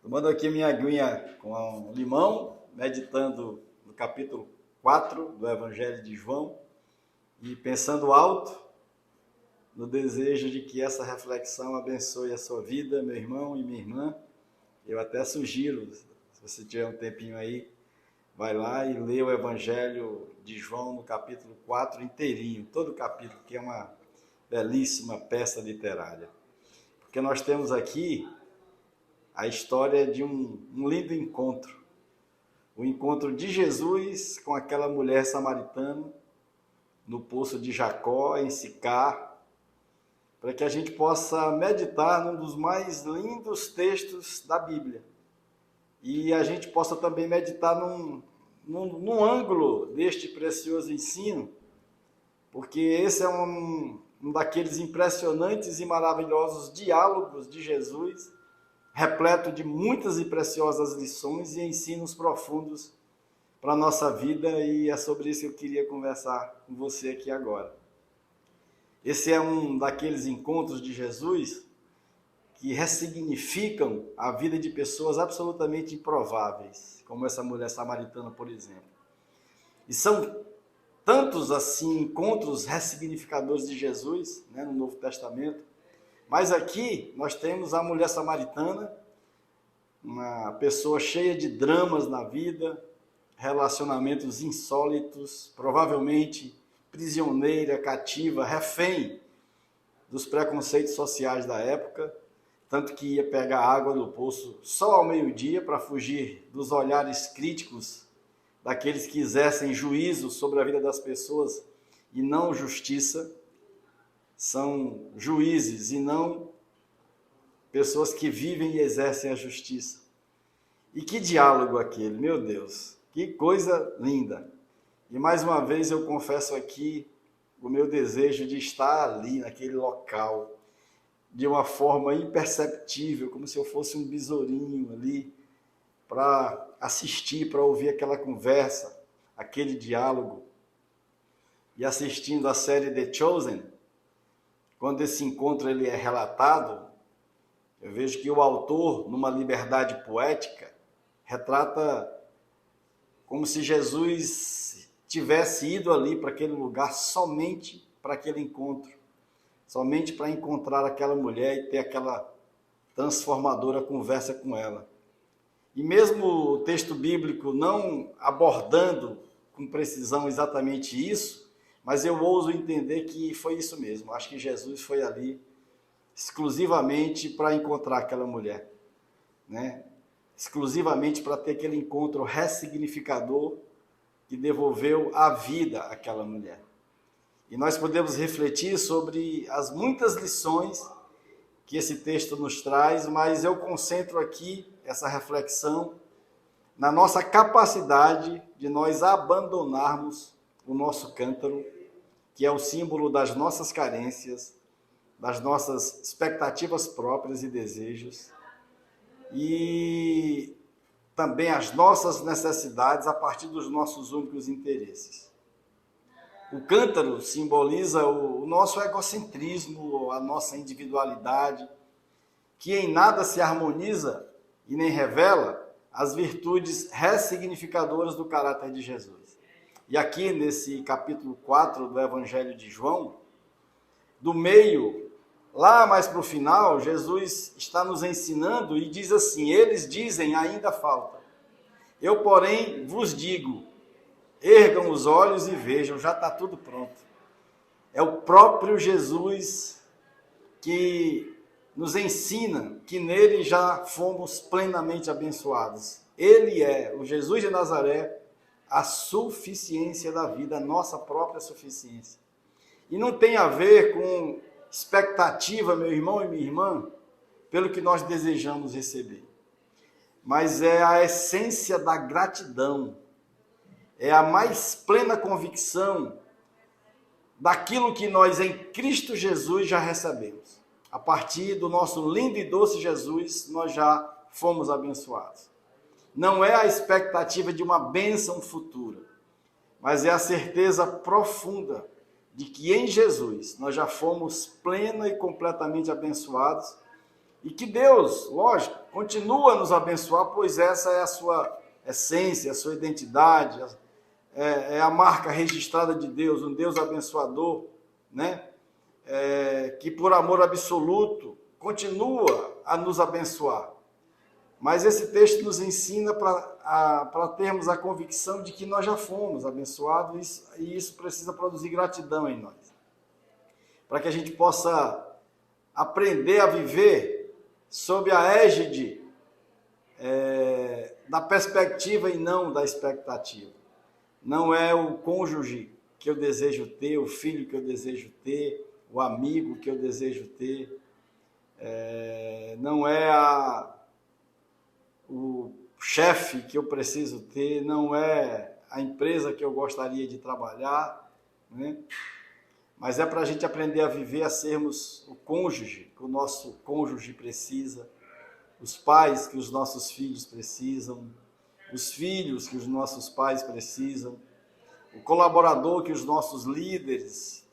Tomando aqui minha aguinha com limão, meditando no capítulo 4 do Evangelho de João e pensando alto no desejo de que essa reflexão abençoe a sua vida, meu irmão e minha irmã. Eu até sugiro, se você tiver um tempinho aí, vai lá e lê o Evangelho de João no capítulo 4 inteirinho, todo o capítulo, que é uma belíssima peça literária. Porque nós temos aqui a história de um lindo encontro. O encontro de Jesus com aquela mulher samaritana no poço de Jacó, em Sicar, para que a gente possa meditar num dos mais lindos textos da Bíblia. E a gente possa também meditar num ângulo deste precioso ensino, porque esse é um daqueles impressionantes e maravilhosos diálogos de Jesus, repleto de muitas e preciosas lições e ensinos profundos para a nossa vida, e é sobre isso que eu queria conversar com você aqui agora. Esse é um daqueles encontros de Jesus que ressignificam a vida de pessoas absolutamente improváveis, como essa mulher samaritana, por exemplo. E são tantos assim encontros ressignificadores de Jesus, no Novo Testamento. Mas aqui nós temos a mulher samaritana, uma pessoa cheia de dramas na vida, relacionamentos insólitos, provavelmente prisioneira, cativa, refém dos preconceitos sociais da época, tanto que ia pegar água do poço só ao meio-dia para fugir dos olhares críticos daqueles que exercem juízo sobre a vida das pessoas e não justiça. São juízes e não pessoas que vivem e exercem a justiça. E que diálogo aquele, meu Deus, que coisa linda. E mais uma vez eu confesso aqui o meu desejo de estar ali, naquele local, de uma forma imperceptível, como se eu fosse um besourinho ali, para assistir, para ouvir aquela conversa, aquele diálogo. E assistindo a série The Chosen, quando esse encontro ele é relatado, eu vejo que o autor, numa liberdade poética, retrata como se Jesus tivesse ido ali para aquele lugar somente para aquele encontro, somente para encontrar aquela mulher e ter aquela transformadora conversa com ela. E mesmo o texto bíblico não abordando com precisão exatamente isso, mas eu ouso entender que foi isso mesmo. Acho que Jesus foi ali exclusivamente para encontrar aquela mulher, exclusivamente para ter aquele encontro ressignificador que devolveu a vida àquela mulher. E nós podemos refletir sobre as muitas lições que esse texto nos traz, mas eu concentro aqui essa reflexão na nossa capacidade de nós abandonarmos o nosso cântaro, que é o símbolo das nossas carências, das nossas expectativas próprias e desejos, e também as nossas necessidades a partir dos nossos únicos interesses. O cântaro simboliza o nosso egocentrismo, a nossa individualidade, que em nada se harmoniza e nem revela as virtudes ressignificadoras do caráter de Jesus. E aqui nesse capítulo 4 do Evangelho de João, do meio, lá mais para o final, Jesus está nos ensinando e diz assim: eles dizem, ainda falta. Eu, porém, vos digo, ergam os olhos e vejam, já está tudo pronto. É o próprio Jesus que nos ensina que nele já fomos plenamente abençoados. Ele é, o Jesus de Nazaré, a suficiência da vida, a nossa própria suficiência. E não tem a ver com expectativa, meu irmão e minha irmã, pelo que nós desejamos receber. Mas é a essência da gratidão, é a mais plena convicção daquilo que nós em Cristo Jesus já recebemos. A partir do nosso lindo e doce Jesus, nós já fomos abençoados. Não é a expectativa de uma bênção futura, mas é a certeza profunda de que em Jesus nós já fomos plena e completamente abençoados e que Deus, lógico, continua a nos abençoar, pois essa é a sua essência, a sua identidade, é a marca registrada de Deus, um Deus abençoador, né? Que por amor absoluto continua a nos abençoar. Mas esse texto nos ensina para termos a convicção de que nós já fomos abençoados e isso precisa produzir gratidão em nós. Para que a gente possa aprender a viver sob a égide da perspectiva e não da expectativa. Não é o cônjuge que eu desejo ter, o filho que eu desejo ter, o amigo que eu desejo ter, não é o chefe que eu preciso ter, não é a empresa que eu gostaria de trabalhar, né? Mas é para a gente aprender a viver, a sermos o cônjuge que o nosso cônjuge precisa, os pais que os nossos filhos precisam, os filhos que os nossos pais precisam, o colaborador que os nossos líderes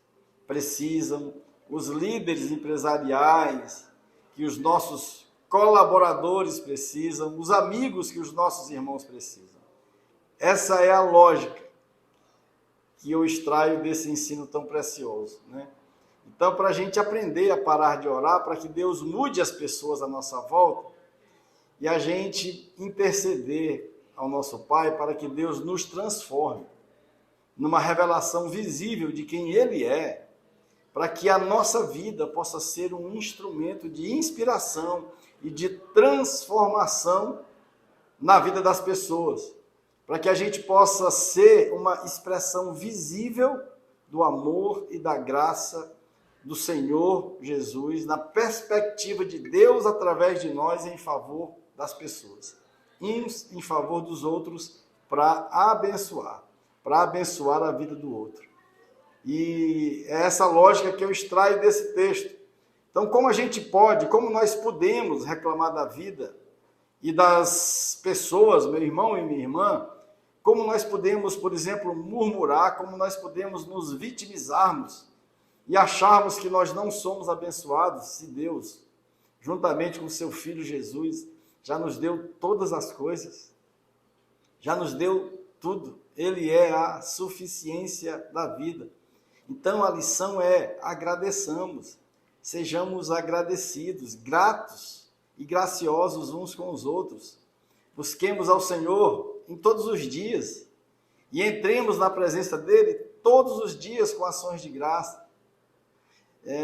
precisam, os líderes empresariais que os nossos colaboradores precisam, os amigos que os nossos irmãos precisam. Essa é a lógica que eu extraio desse ensino tão precioso, né? Então, para a gente aprender a parar de orar, para que Deus mude as pessoas à nossa volta e a gente interceder ao nosso Pai para que Deus nos transforme numa revelação visível de quem Ele é, para que a nossa vida possa ser um instrumento de inspiração e de transformação na vida das pessoas, para que a gente possa ser uma expressão visível do amor e da graça do Senhor Jesus, na perspectiva de Deus através de nós em favor das pessoas, uns em favor dos outros para abençoar a vida do outro. E é essa lógica que eu extraio desse texto. Então, como nós podemos reclamar da vida e das pessoas, meu irmão e minha irmã, como nós podemos, por exemplo, murmurar, como nós podemos nos vitimizarmos e acharmos que nós não somos abençoados se Deus, juntamente com seu Filho Jesus, já nos deu todas as coisas, já nos deu tudo. Ele é a suficiência da vida. Então a lição é: agradeçamos, sejamos agradecidos, gratos e graciosos uns com os outros. Busquemos ao Senhor em todos os dias e entremos na presença dele todos os dias com ações de graça,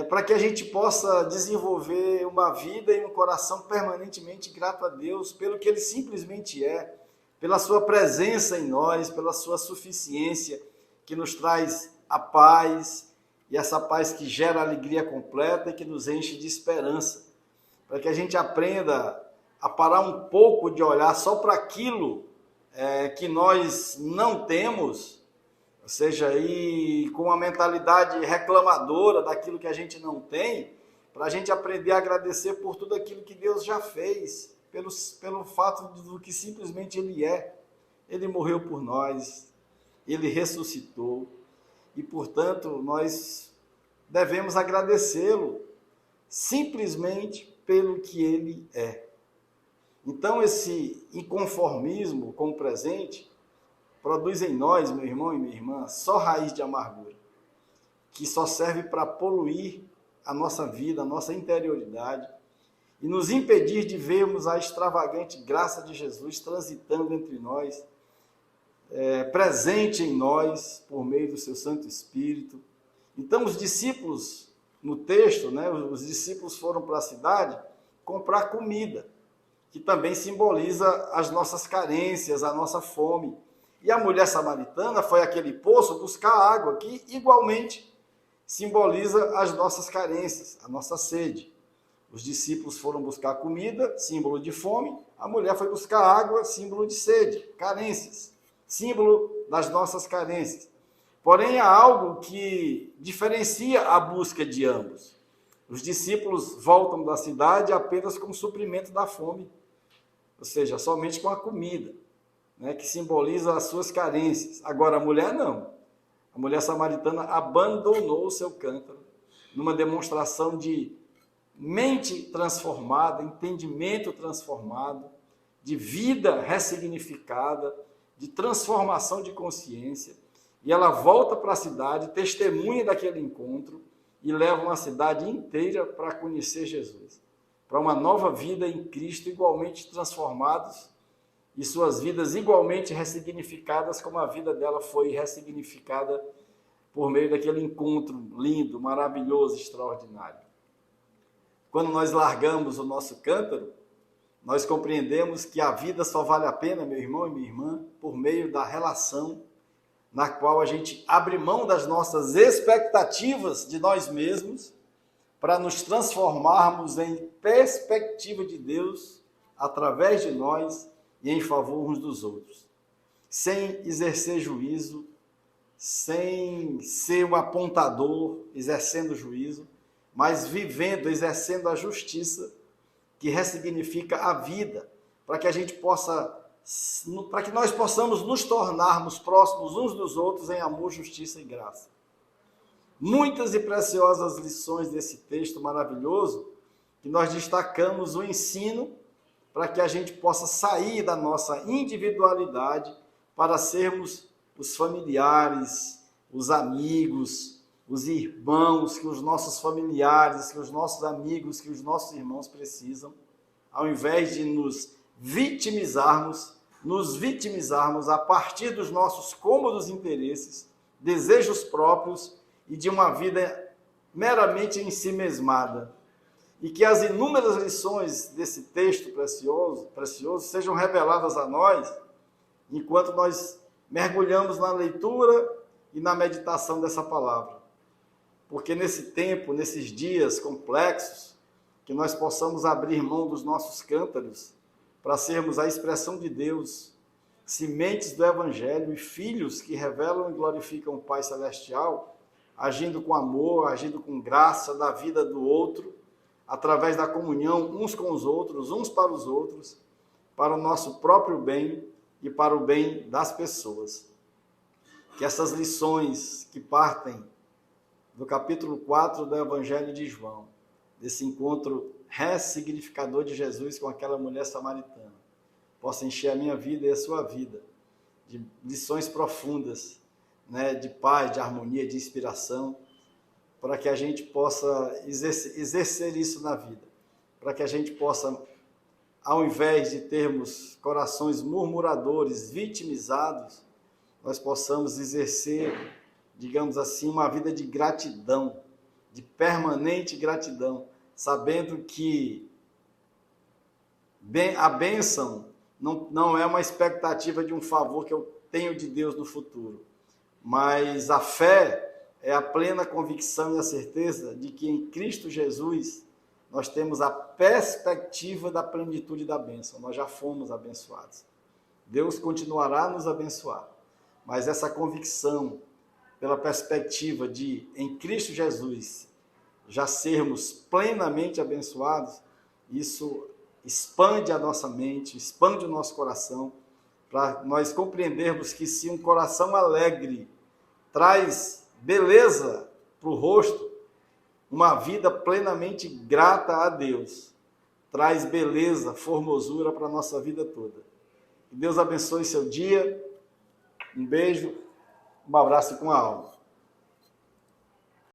para que a gente possa desenvolver uma vida e um coração permanentemente grato a Deus pelo que ele simplesmente é, pela sua presença em nós, pela sua suficiência que nos traz a paz, e essa paz que gera alegria completa e que nos enche de esperança, para que a gente aprenda a parar um pouco de olhar só para aquilo que nós não temos, ou seja, aí com uma mentalidade reclamadora daquilo que a gente não tem, para a gente aprender a agradecer por tudo aquilo que Deus já fez, pelo fato do que simplesmente Ele é. Ele morreu por nós, Ele ressuscitou, e, portanto, nós devemos agradecê-lo simplesmente pelo que Ele é. Então, esse inconformismo com o presente produz em nós, meu irmão e minha irmã, só raiz de amargura, que só serve para poluir a nossa vida, a nossa interioridade, e nos impedir de vermos a extravagante graça de Jesus transitando entre nós, presente em nós por meio do seu Santo Espírito. Então os discípulos, no texto, os discípulos foram para a cidade comprar comida, que também simboliza as nossas carências, a nossa fome. E a mulher samaritana foi àquele poço buscar água, que igualmente simboliza as nossas carências, a nossa sede. Os discípulos foram buscar comida, símbolo de fome. A mulher foi buscar água, símbolo de sede, carências, símbolo das nossas carências. Porém, há algo que diferencia a busca de ambos. Os discípulos voltam da cidade apenas com o suprimento da fome, ou seja, somente com a comida, que simboliza as suas carências. Agora, a mulher não. A mulher samaritana abandonou o seu cântaro numa demonstração de mente transformada, entendimento transformado, de vida ressignificada, de transformação de consciência. E ela volta para a cidade, testemunha daquele encontro e leva uma cidade inteira para conhecer Jesus, para uma nova vida em Cristo, igualmente transformados e suas vidas igualmente ressignificadas, como a vida dela foi ressignificada por meio daquele encontro lindo, maravilhoso, extraordinário. Quando nós largamos o nosso cântaro, nós compreendemos que a vida só vale a pena, meu irmão e minha irmã, por meio da relação na qual a gente abre mão das nossas expectativas de nós mesmos para nos transformarmos em perspectiva de Deus através de nós e em favor uns dos outros. Sem exercer juízo, sem ser um apontador, exercendo juízo, mas vivendo, exercendo a justiça que ressignifica a vida, para que a gente possa, para que nós possamos nos tornarmos próximos uns dos outros em amor, justiça e graça. Muitas e preciosas lições desse texto maravilhoso, que nós destacamos o ensino para que a gente possa sair da nossa individualidade para sermos os familiares, os amigos, os irmãos que os nossos familiares, que os nossos amigos, que os nossos irmãos precisam, ao invés de nos vitimizarmos a partir dos nossos cômodos interesses, desejos próprios e de uma vida meramente ensimesmada. E que as inúmeras lições desse texto precioso sejam reveladas a nós, enquanto nós mergulhamos na leitura e na meditação dessa palavra. Porque nesse tempo, nesses dias complexos, que nós possamos abrir mão dos nossos cântaros para sermos a expressão de Deus, sementes do Evangelho e filhos que revelam e glorificam o Pai Celestial, agindo com amor, agindo com graça da vida do outro, através da comunhão uns com os outros, uns para os outros, para o nosso próprio bem e para o bem das pessoas. Que essas lições que partem do capítulo 4 do Evangelho de João, desse encontro ressignificador de Jesus com aquela mulher samaritana, possa encher a minha vida e a sua vida de lições profundas, de paz, de harmonia, de inspiração, para que a gente possa exercer isso na vida, para que a gente possa, ao invés de termos corações murmuradores, vitimizados, nós possamos exercer, digamos assim, uma vida de gratidão, de permanente gratidão, sabendo que a bênção não é uma expectativa de um favor que eu tenho de Deus no futuro, mas a fé é a plena convicção e a certeza de que em Cristo Jesus nós temos a perspectiva da plenitude da bênção, nós já fomos abençoados. Deus continuará a nos abençoar, mas essa convicção pela perspectiva de, em Cristo Jesus, já sermos plenamente abençoados, isso expande a nossa mente, expande o nosso coração, para nós compreendermos que se um coração alegre traz beleza para o rosto, uma vida plenamente grata a Deus traz beleza, formosura para a nossa vida toda. Que Deus abençoe seu dia, um beijo, um abraço com a alma.